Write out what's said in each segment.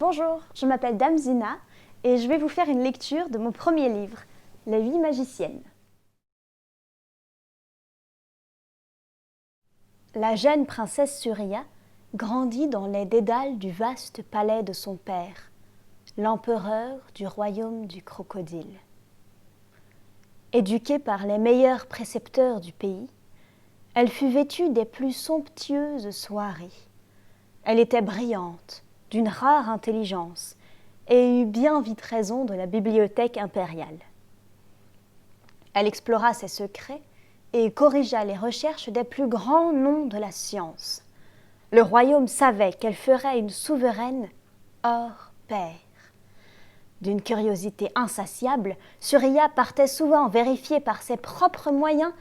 Bonjour, je m'appelle Dame Zina et je vais vous faire une lecture de mon premier livre, Les 8 magiciennes. La jeune princesse Surya grandit dans les dédales du vaste palais de son père, l'empereur du royaume du crocodile. Éduquée par les meilleurs précepteurs du pays, elle fut vêtue des plus somptueuses soirées. Elle était brillante, d'une rare intelligence, et eut bien vite raison de la bibliothèque impériale. Elle explora ses secrets et corrigea les recherches des plus grands noms de la science. Le royaume savait qu'elle ferait une souveraine hors pair. D'une curiosité insatiable, Surya partait souvent vérifier par ses propres moyens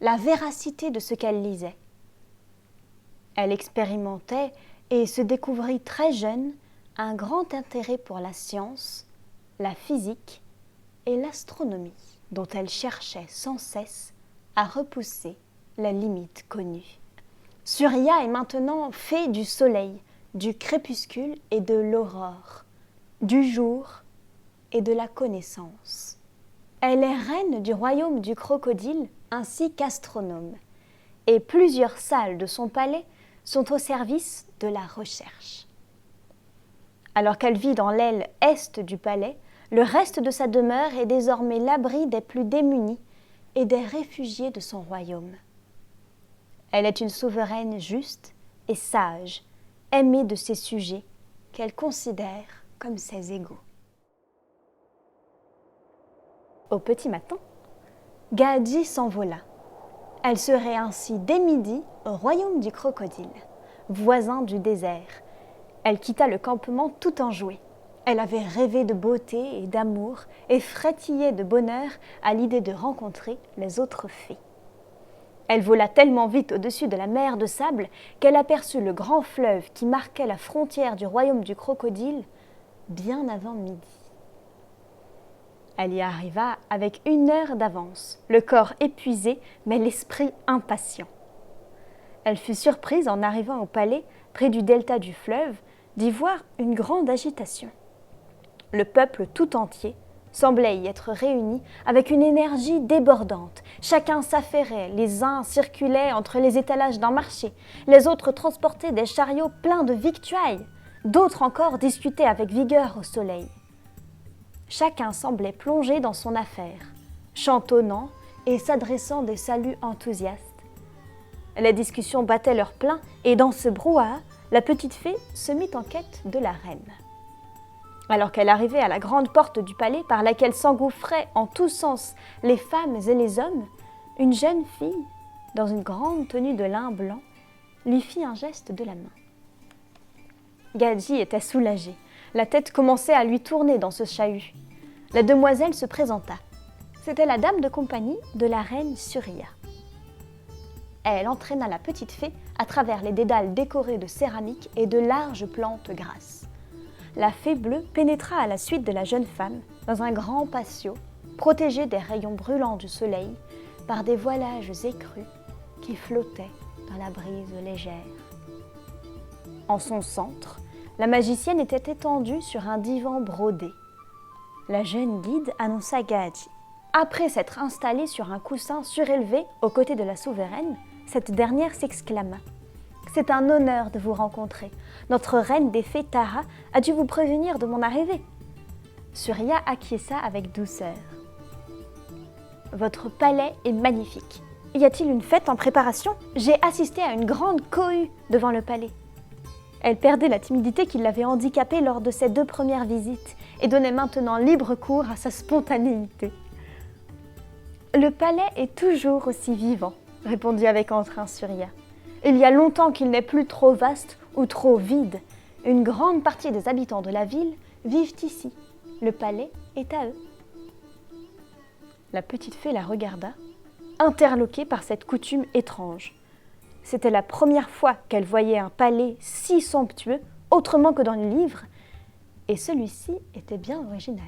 la véracité de ce qu'elle lisait. Elle expérimentait et se découvrit très jeune un grand intérêt pour la science, la physique et l'astronomie, dont elle cherchait sans cesse à repousser la limite connue. Surya est maintenant fée du soleil, du crépuscule et de l'aurore, du jour et de la connaissance. Elle est reine du royaume du crocodile ainsi qu'astronome, et plusieurs salles de son palais sont au service de la recherche. Alors qu'elle vit dans l'aile est du palais, le reste de sa demeure est désormais l'abri des plus démunis et des réfugiés de son royaume. Elle est une souveraine juste et sage, aimée de ses sujets, qu'elle considère comme ses égaux. Au petit matin, Gadji s'envola. Elle serait ainsi dès midi au royaume du crocodile, voisin du désert. Elle quitta le campement tout enjouée. Elle avait rêvé de beauté et d'amour et frétillait de bonheur à l'idée de rencontrer les autres fées. Elle vola tellement vite au-dessus de la mer de sable qu'elle aperçut le grand fleuve qui marquait la frontière du royaume du crocodile bien avant midi. Elle y arriva avec 1 heure d'avance, le corps épuisé mais l'esprit impatient. Elle fut surprise en arrivant au palais, près du delta du fleuve, d'y voir une grande agitation. Le peuple tout entier semblait y être réuni avec une énergie débordante. Chacun s'affairait, les uns circulaient entre les étalages d'un marché, les autres transportaient des chariots pleins de victuailles, d'autres encore discutaient avec vigueur au soleil. Chacun semblait plongé dans son affaire, chantonnant et s'adressant des saluts enthousiastes. Les discussions battaient leur plein et dans ce brouhaha, la petite fée se mit en quête de la reine. Alors qu'elle arrivait à la grande porte du palais par laquelle s'engouffraient en tous sens les femmes et les hommes, une jeune fille, dans une grande tenue de lin blanc, lui fit un geste de la main. Gadji était soulagée. La tête commençait à lui tourner dans ce chahut. La demoiselle se présenta. C'était la dame de compagnie de la reine Surya. Elle entraîna la petite fée à travers les dédales décorés de céramique et de larges plantes grasses. La fée bleue pénétra à la suite de la jeune femme dans un grand patio, protégé des rayons brûlants du soleil par des voilages écrus qui flottaient dans la brise légère. En son centre, la magicienne était étendue sur un divan brodé. La jeune guide annonça Gadji. Après s'être installée sur un coussin surélevé aux côtés de la souveraine, cette dernière s'exclama. « C'est un honneur de vous rencontrer. Notre reine des fées Tara a dû vous prévenir de mon arrivée. » Surya acquiesça avec douceur. « Votre palais est magnifique. Y a-t-il une fête en préparation ? J'ai assisté à une grande cohue devant le palais. » Elle perdait la timidité qui l'avait handicapée lors de ses 2 premières visites et donnait maintenant libre cours à sa spontanéité. « Le palais est toujours aussi vivant, » répondit avec entrain Surya. « Il y a longtemps qu'il n'est plus trop vaste ou trop vide. Une grande partie des habitants de la ville vivent ici. Le palais est à eux. » La petite fée la regarda, interloquée par cette coutume étrange. C'était la première fois qu'elle voyait un palais si somptueux, autrement que dans le livre, et celui-ci était bien original.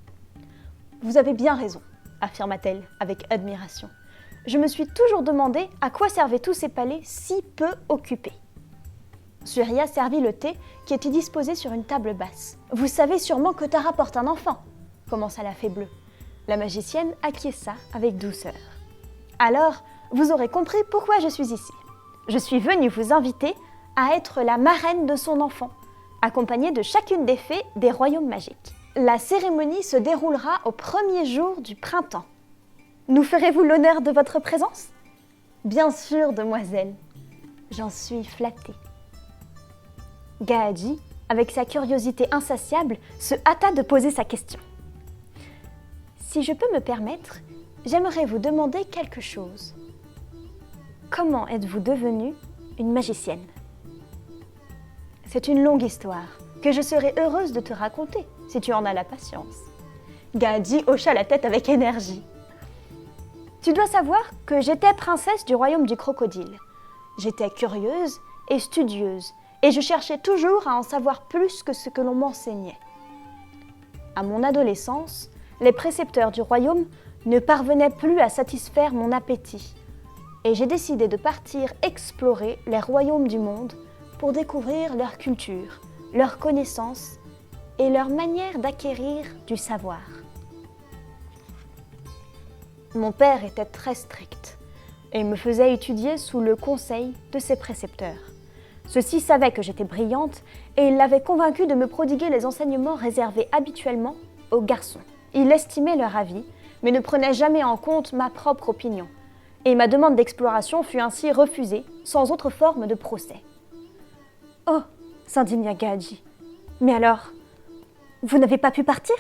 « Vous avez bien raison, » affirma-t-elle avec admiration. « Je me suis toujours demandé à quoi servaient tous ces palais si peu occupés. » Surya servit le thé qui était disposé sur une table basse. « Vous savez sûrement que Tara porte un enfant », commença la fée bleue. La magicienne acquiesça avec douceur. « Alors, vous aurez compris pourquoi je suis ici. Je suis venue vous inviter à être la marraine de son enfant, accompagnée de chacune des fées des royaumes magiques. La cérémonie se déroulera au premier jour du printemps. Nous ferez-vous l'honneur de votre présence ? » « Bien sûr, demoiselle. J'en suis flattée. » Gaadji, avec sa curiosité insatiable, se hâta de poser sa question. « Si je peux me permettre, j'aimerais vous demander quelque chose. Comment êtes-vous devenue une magicienne ? C'est une longue histoire que je serai heureuse de te raconter, si tu en as la patience. » Gaadji hocha la tête avec énergie. « Tu dois savoir que j'étais princesse du royaume du crocodile. J'étais curieuse et studieuse, et je cherchais toujours à en savoir plus que ce que l'on m'enseignait. À mon adolescence, les précepteurs du royaume ne parvenaient plus à satisfaire mon appétit, et j'ai décidé de partir explorer les royaumes du monde pour découvrir leur culture, leurs connaissances et leur manière d'acquérir du savoir. Mon père était très strict et me faisait étudier sous le conseil de ses précepteurs. Ceux-ci savaient que j'étais brillante et il l'avait convaincue de me prodiguer les enseignements réservés habituellement aux garçons. Il estimait leur avis, mais ne prenait jamais en compte ma propre opinion. Et ma demande d'exploration fut ainsi refusée, sans autre forme de procès. « Oh » s'indigna Gaadji. « Mais alors, vous n'avez pas pu partir ?»«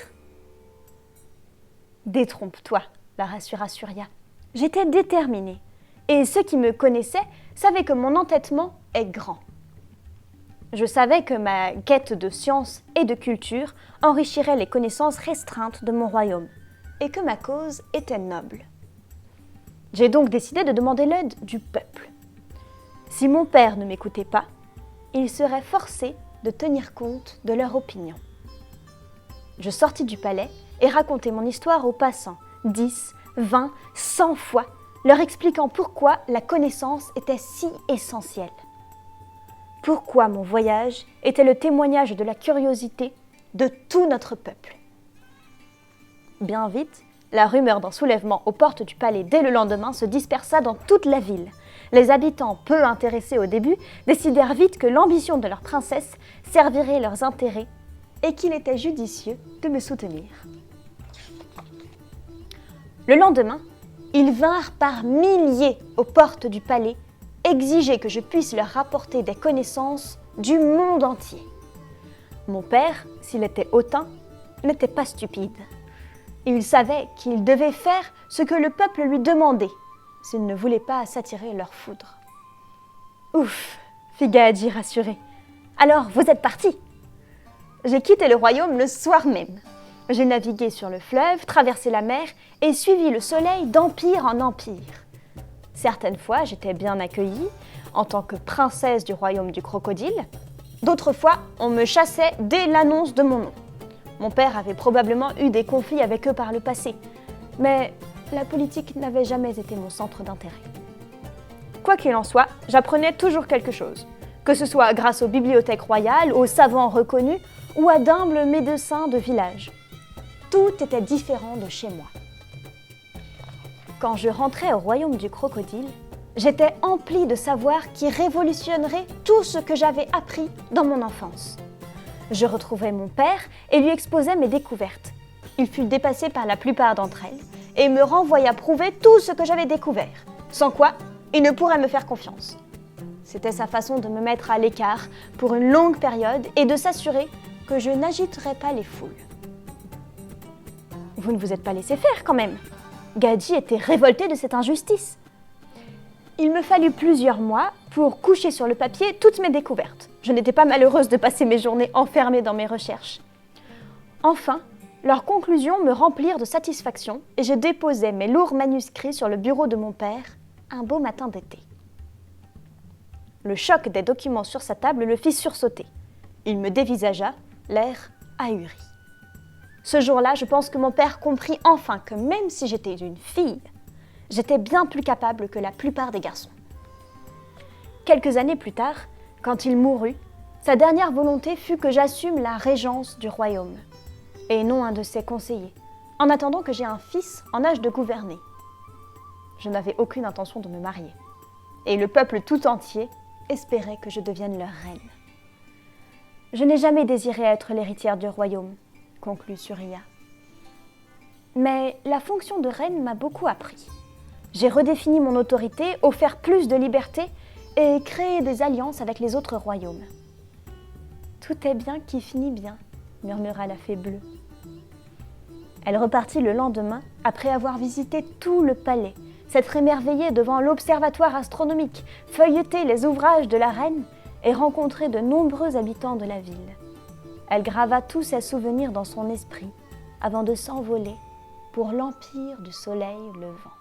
Détrompe-toi » la rassura Surya. « J'étais déterminée, et ceux qui me connaissaient savaient que mon entêtement est grand. Je savais que ma quête de science et de culture enrichirait les connaissances restreintes de mon royaume, et que ma cause était noble. J'ai donc décidé de demander l'aide du peuple. Si mon père ne m'écoutait pas, il serait forcé de tenir compte de leur opinion. Je sortis du palais et racontai mon histoire aux passants, 10, 20, 100 fois, leur expliquant pourquoi la connaissance était si essentielle. Pourquoi mon voyage était le témoignage de la curiosité de tout notre peuple. Bien vite, la rumeur d'un soulèvement aux portes du palais dès le lendemain se dispersa dans toute la ville. Les habitants, peu intéressés au début, décidèrent vite que l'ambition de leur princesse servirait leurs intérêts et qu'il était judicieux de me soutenir. Le lendemain, ils vinrent par milliers aux portes du palais, exiger que je puisse leur rapporter des connaissances du monde entier. Mon père, s'il était hautain, n'était pas stupide. Il savait qu'il devait faire ce que le peuple lui demandait, s'il ne voulait pas s'attirer leur foudre. « Ouf !» fit Gaadji rassuré. « Alors, vous êtes parti ?» J'ai quitté le royaume le soir même. J'ai navigué sur le fleuve, traversé la mer et suivi le soleil d'empire en empire. Certaines fois, j'étais bien accueillie en tant que princesse du royaume du crocodile. D'autres fois, on me chassait dès l'annonce de mon nom. Mon père avait probablement eu des conflits avec eux par le passé, mais la politique n'avait jamais été mon centre d'intérêt. Quoi qu'il en soit, j'apprenais toujours quelque chose, que ce soit grâce aux bibliothèques royales, aux savants reconnus ou à d'humbles médecins de village. Tout était différent de chez moi. Quand je rentrais au royaume du crocodile, j'étais emplie de savoir qui révolutionnerait tout ce que j'avais appris dans mon enfance. Je retrouvais mon père et lui exposais mes découvertes. Il fut dépassé par la plupart d'entre elles et me renvoya prouver tout ce que j'avais découvert, sans quoi il ne pourrait me faire confiance. C'était sa façon de me mettre à l'écart pour une longue période et de s'assurer que je n'agiterais pas les foules. Vous ne vous êtes pas laissé faire quand même. Gaadji était révolté de cette injustice. Il me fallut plusieurs mois pour coucher sur le papier toutes mes découvertes. Je n'étais pas malheureuse de passer mes journées enfermée dans mes recherches. Enfin, leurs conclusions me remplirent de satisfaction et je déposai mes lourds manuscrits sur le bureau de mon père un beau matin d'été. Le choc des documents sur sa table le fit sursauter. Il me dévisagea, l'air ahuri. Ce jour-là, je pense que mon père comprit enfin que même si j'étais une fille, j'étais bien plus capable que la plupart des garçons. Quelques années plus tard, Quand il mourut, sa dernière volonté fut que j'assume la régence du royaume, et non un de ses conseillers, en attendant que j'aie un fils en âge de gouverner. Je n'avais aucune intention de me marier, et le peuple tout entier espérait que je devienne leur reine. Je n'ai jamais désiré être l'héritière du royaume, conclut Surya. Mais la fonction de reine m'a beaucoup appris. J'ai redéfini mon autorité, offert plus de liberté et créé des alliances avec les autres royaumes. Tout est bien qui finit bien, murmura la fée bleue. Elle repartit le lendemain après avoir visité tout le palais, s'être émerveillée devant l'observatoire astronomique, feuilleté les ouvrages de la reine et rencontré de nombreux habitants de la ville. Elle grava tous ses souvenirs dans son esprit avant de s'envoler pour l'empire du soleil levant.